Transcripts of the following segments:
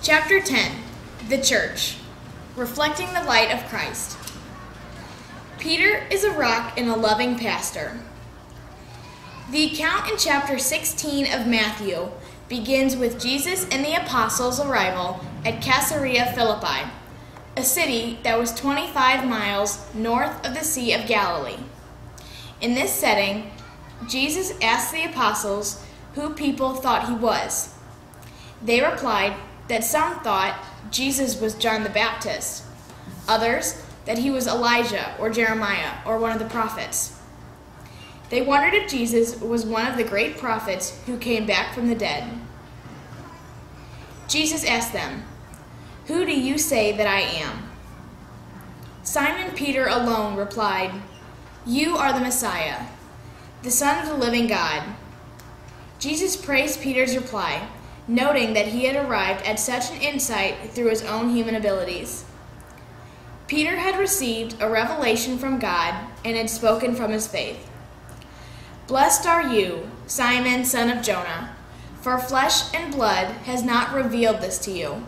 Chapter 10, The Church, Reflecting the Light of Christ. Peter is a rock and a loving pastor. The account in chapter 16 of Matthew begins with Jesus and the apostles' arrival at Caesarea Philippi, a city that was 25 miles north of the Sea of Galilee. In this setting, Jesus asked the apostles who people thought he was. They replied that some thought Jesus was John the Baptist, others that he was Elijah or Jeremiah or one of the prophets. They wondered if Jesus was one of the great prophets who came back from the dead. Jesus asked them, "Who do you say that I am?" Simon Peter alone replied, "You are the Messiah, the Son of the living God." Jesus praised Peter's reply, noting that he had arrived at such an insight through his own human abilities. Peter had received a revelation from God and had spoken from his faith. "Blessed are you, Simon, son of Jonah, for flesh and blood has not revealed this to you,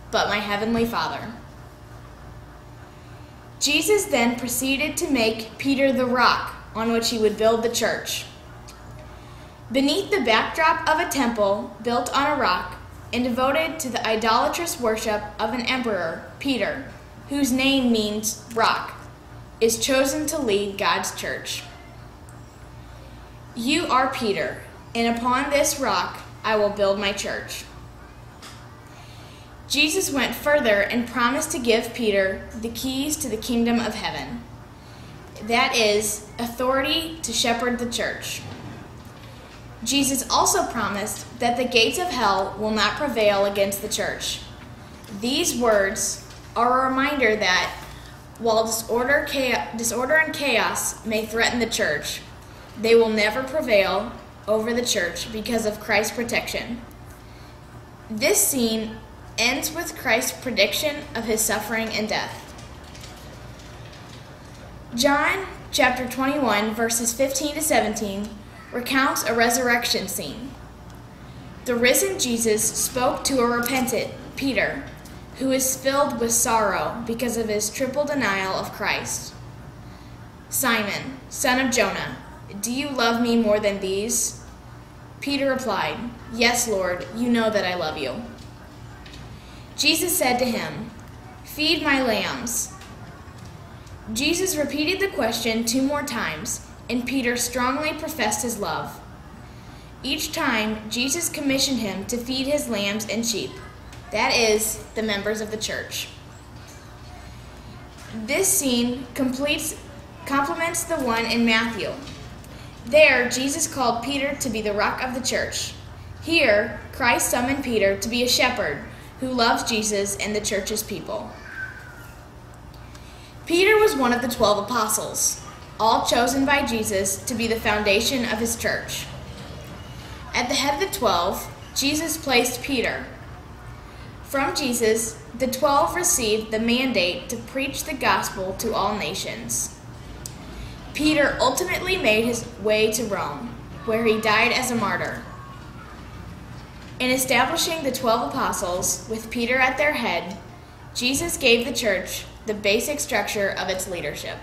but my heavenly Father." Jesus then proceeded to make Peter the rock on which he would build the church. Beneath the backdrop of a temple built on a rock and devoted to the idolatrous worship of an emperor, Peter, whose name means rock, is chosen to lead God's church. "You are Peter, and upon this rock I will build my church." Jesus went further and promised to give Peter the keys to the kingdom of heaven. That is, authority to shepherd the church. Jesus also promised that the gates of hell will not prevail against the church. These words are a reminder that while disorder and chaos may threaten the church, they will never prevail over the church because of Christ's protection. This scene ends with Christ's prediction of his suffering and death. John chapter 21, verses 15 to 17, recounts a resurrection scene. The risen Jesus spoke to a repentant Peter, who is filled with sorrow because of his triple denial of Christ. "Simon, son of Jonah, do you love me more than these?" Peter replied, "Yes, Lord, you know that I love you." Jesus said to him, "Feed my lambs." Jesus repeated the question 2 more times, and Peter strongly professed his love. Each time, Jesus commissioned him to feed his lambs and sheep, that is, the members of the church. This scene complements the one in Matthew. There, Jesus called Peter to be the rock of the church. Here, Christ summoned Peter to be a shepherd who loves Jesus and the church's people. Peter was one of the 12 apostles, all chosen by Jesus to be the foundation of his church. At the head of the 12, Jesus placed Peter. From Jesus, the 12 received the mandate to preach the gospel to all nations. Peter ultimately made his way to Rome, where he died as a martyr. In establishing the 12 apostles, with Peter at their head, Jesus gave the church the basic structure of its leadership.